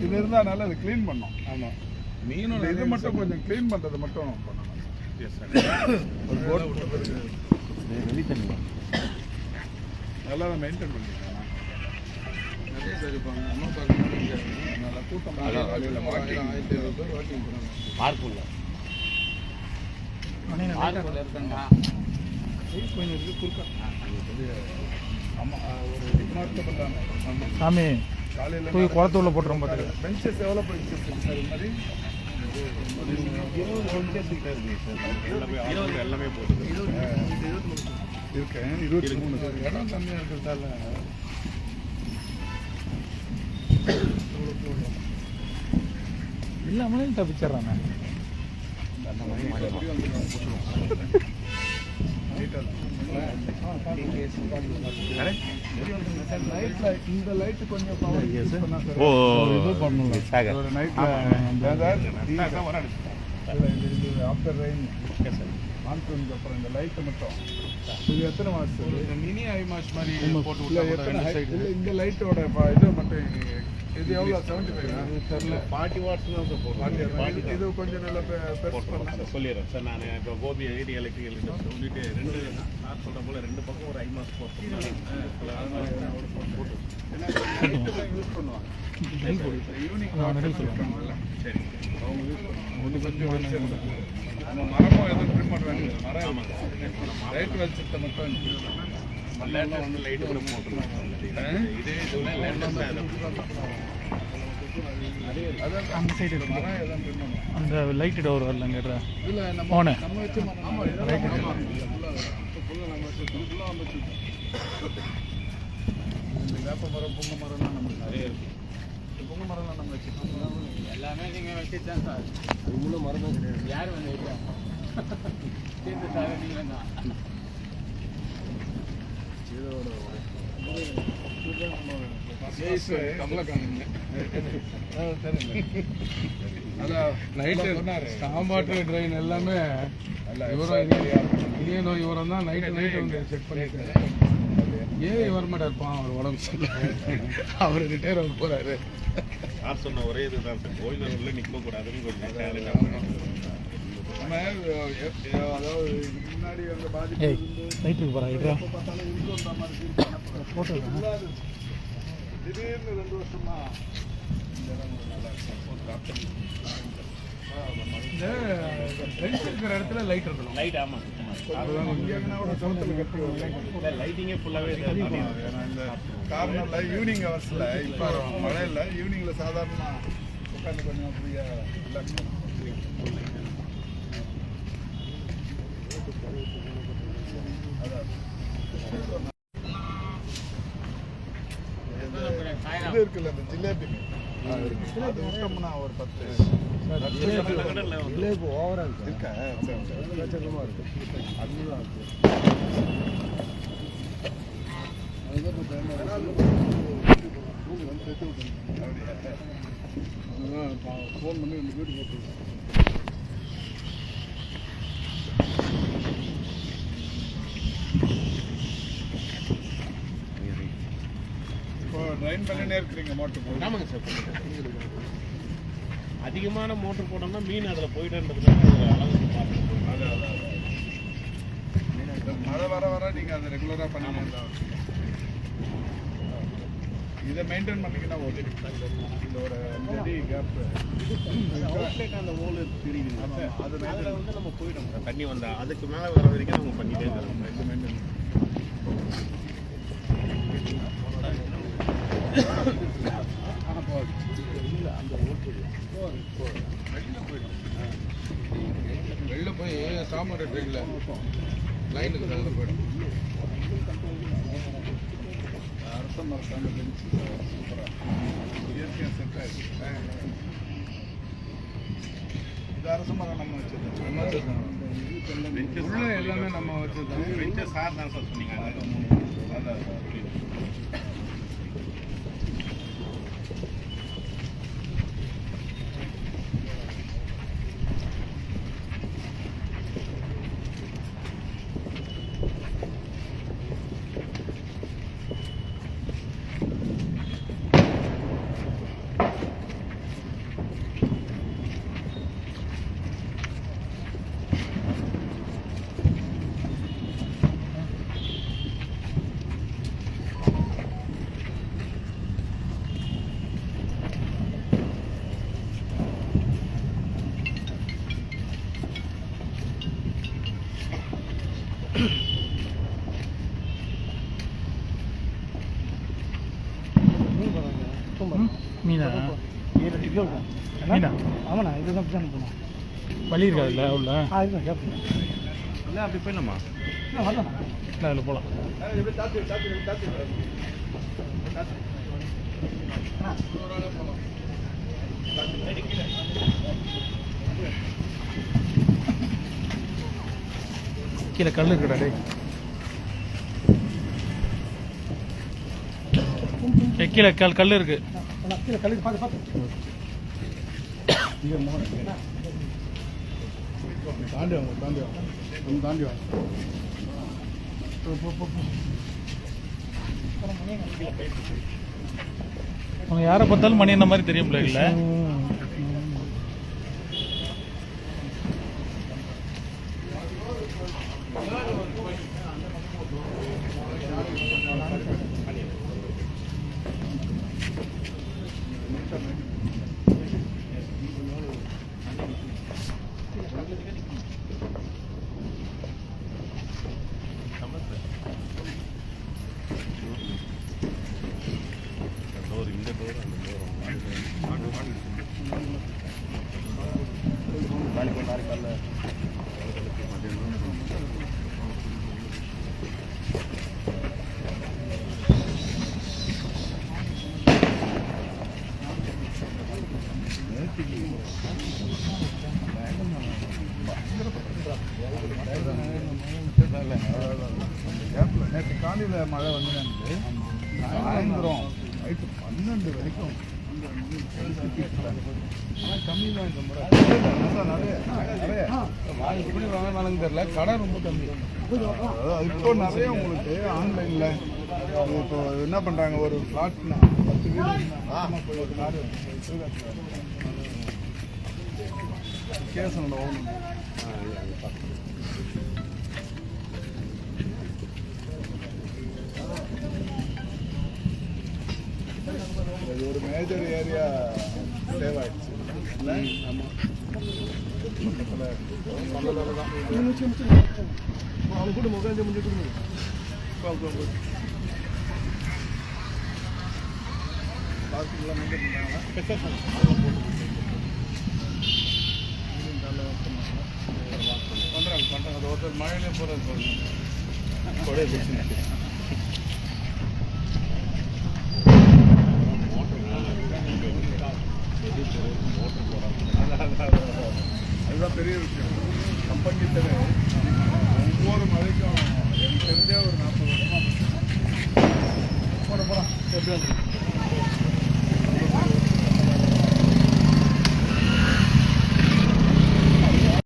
இது இருந்தால் அது க்ளீன் பண்ணோம். ஆமாம், மீனோட இது மட்டும் கொஞ்சம் க்ளீன் பண்ணுறது மட்டும் பண்ணணும். ஒரு போட் வெளி தண்ணி நல்லா மெயின்டைன் பண்ணிக்கலாம். நிறைய பேர் இருப்பாங்க. அம்மா பார்க்க நல்லா கூட்டம். காலையில் வாக்கிங் 1700 பேர் வாக்கிங் போகிறாங்க. பார்க்குள்ள இருக்காங்க. கொஞ்சம் இருக்குது குறுக்கா. ஆமாம், ஒரு ரிமார்க்கபிளான சாமி காலையில் போய் குளத்தூர்ல போட்டுரும். பார்த்துக்க பெஞ்சஸ் எவ்வளோ பெஞ்சஸ் சார்? இது மாதிரி 20 எல்லாமே போட்டு இருக்கேன். 23 இடம் கம்மியாக இருக்கிறதால இல்லாமலே தப்பிச்சிட்றாங்க. இந்த லைட் கொஞ்சம் ஆஃப்டர் ரெயின் மான்சூனுக்கு அப்புறம் இந்த லைட்டு மட்டும் இது எத்தனை மாதம்? மினி ஐ மாஸ் மாதிரி போட்டு இல்லை. இந்த லைட்டோட இது மட்டும் இது எவ்வளோ? 75 தெரியல. 40 வாட்ஸ் தான் சார் போடுறோம். இது கொஞ்சம் நல்லா சொல்லிடுறேன் சார். நான் இப்போ கோபி ஐடி எலக்ட்ரிக்கல் சொல்லிட்டு ரெண்டு நான் சொல்கிற போல் 2 பக்கம் ஒரு ஐ மாஸ் போட்டு யூஸ் பண்ணுவாங்க. ஈவினிங் சொல்லுவாங்கல்ல, சரி அவங்க யூஸ் பண்ணுவாங்க. ஒன்று கொஞ்சம் நம்ம மரமும் எதுவும் ட்ரிம் பண்ணுறாங்க. மரம் லைட் வெளிச்சத்தை மட்டும் லேட்டாக வந்து லைட்டு கூட போட்டுருவாங்க. இதே இதில் அந்த சைடு மரம் எதுவும் ட்ரிம் பண்ணுவாங்க. அந்த லைட்டு டோர் வரலங்க இல்லை நம்ம வச்சு லைட்டு ஃபுல்லாக நம்ம வச்சுருக்கோம். ஃபுல்லாக அமைச்சிருக்கோம். இந்த வேப்ப மரம் புங்க மரம்லாம் நமக்கு நிறைய இருக்குது. புங்க மரம்லாம் நம்ம வச்சுருக்கோம். எல்லாமே நீங்கள் வச்சுதான் சார். அது முழு மரம் தான் கிடையாது. யார் வந்து சேர்ந்து சார் நீங்கள் தான் கமலக்காங்க. நைட்டு சாம்பாட்டு ட்ரெயின் எல்லாமே இவரும் இவரும் தான் நைட்டு வந்து செக் பண்ணியிருக்காரு. ஏன் வரமாட்டா இருப்பான் அவர் உடம்பு சரியில்லை. அவர் ரிட்டையர் ஆக போறாரு. யார் சொன்ன ஒரே இதுதான் சார், கோயில் நிற்கக்கூடாதுன்னு கொஞ்சம் அதாவது முன்னாடி அந்த பாதிப்பு நைட்டுக்கு போகிறா ஃபோட்டோ திடீர்னு 2 வருஷமா இந்த ட்ரெயின்ஸ் இருக்கிற இடத்துல லைட் இருக்கணும். லைட் ஆமாம், அதுதான் இங்கேனா சவுத்தில் கட்டி லைட்டிங்கே ஃபுல்லாகவே இந்த கார்னரில் ஈவினிங் ஹவர்ஸில். இப்போ மழை இல்லை, ஈவினிங்கில் சாதாரணமாக உட்காந்து கொஞ்சம் ஃப்ரீயாக ரிலாக்ஸ் பண்ணுவோம். இது இருக்குல்ல, இந்த ஜிலேபி அது விட்டோம்னா ஒரு 10 ஜிலேபி ஓவரா இருக்கா? லட்சமாக இருக்கு. அதுதான் ஃபோன் பண்ணி இந்த வீடு போட்டு ட்ரைன் பண்ணினே இருக்கிறீங்க மோட்டர் போட்டு. ஆமாங்க சார், அதிகமான மோட்டர் போட்டோம்னா மீன் அதில் போயிடுன்றதுனால மழை வர நீங்கள் அதை ரெகுலராக பண்ண இதை மெயின்டைன் பண்ணிங்கன்னா ஓகே. இந்த ஒரு அடி கேப் அந்த ஓல் தெரியுது, அது மேலே வந்து நம்ம போயிடும். தண்ணி வந்தால் அதுக்கு மேலே வர வரைக்கும் நம்ம பண்ணிட்டே இருக்கோம். இது மெயின்டைன் வெளில போய் சாமான் ட்ரெயினில் லைனுக்கு தகுந்த போயிடும். அரச மரத்தாங்க பெஞ்சு சூப்பராக இயற்கையாக செட் ஆகிடுச்சு. இது அரச மரம் நம்ம வச்சுருக்கோம். உள்ள எல்லாமே நம்ம வச்சுருக்கோம். பெஞ்ச சார் தான் சார் சொன்னீங்க. அதான் மீனா மீனா ஆமாண்ணா இதுதான் போனோம் வழி இருக்காதுல்ல உள்ள இல்லை அப்படி போயிடலாமா வரலாமா இல்லை அதில் போகலாம் கீழே கல் இருக்குடா டே கீழே கல் இருக்கு கீழே கல் பார்த்து பார்த்து தாண்டி வாங்க தாண்டி வாங்க தாண்டி வாங்க அவங்க யாரை பார்த்தாலும் மணி என்ன மாதிரி தெரியும் இல்லை நேற்று காலையில் மழை வந்து சாயந்தரம் நைட்டு 12 வரைக்கும் ஆனால் கம்மி தான் இந்த முறை நிறைய எப்படி வாங்கினாலும் தெரியல கடை ரொம்ப கம்மி. இப்போ நிறைய உங்களுக்கு ஆன்லைனில் இப்போ என்ன பண்ணுறாங்க ஒரு ஃப்ளாட்னா 10 வீடு ஒரு காரு கேசனோட ஓகே இது ஒரு மேஜர் ஏரியா சேவ் ஆயிடுச்சு இல்லை ஆமாம் அவங்க கூட முகாந்து முடிஞ்சு பாத்ரூம்லாம் மெயின்டைன் பண்ணாங்களா பண்ணுறாங்க அது ஒருத்தர் மழையிலே போகிறது பாருங்க கொடையை பிடிச்சி அதுதான் பெரிய விஷயம். கம்பெனிட்டவே ஒவ்வொரு மழைக்கும் எனக்கு தெரிஞ்சே ஒரு 40 வருஷமாக போகிறேன் எப்படி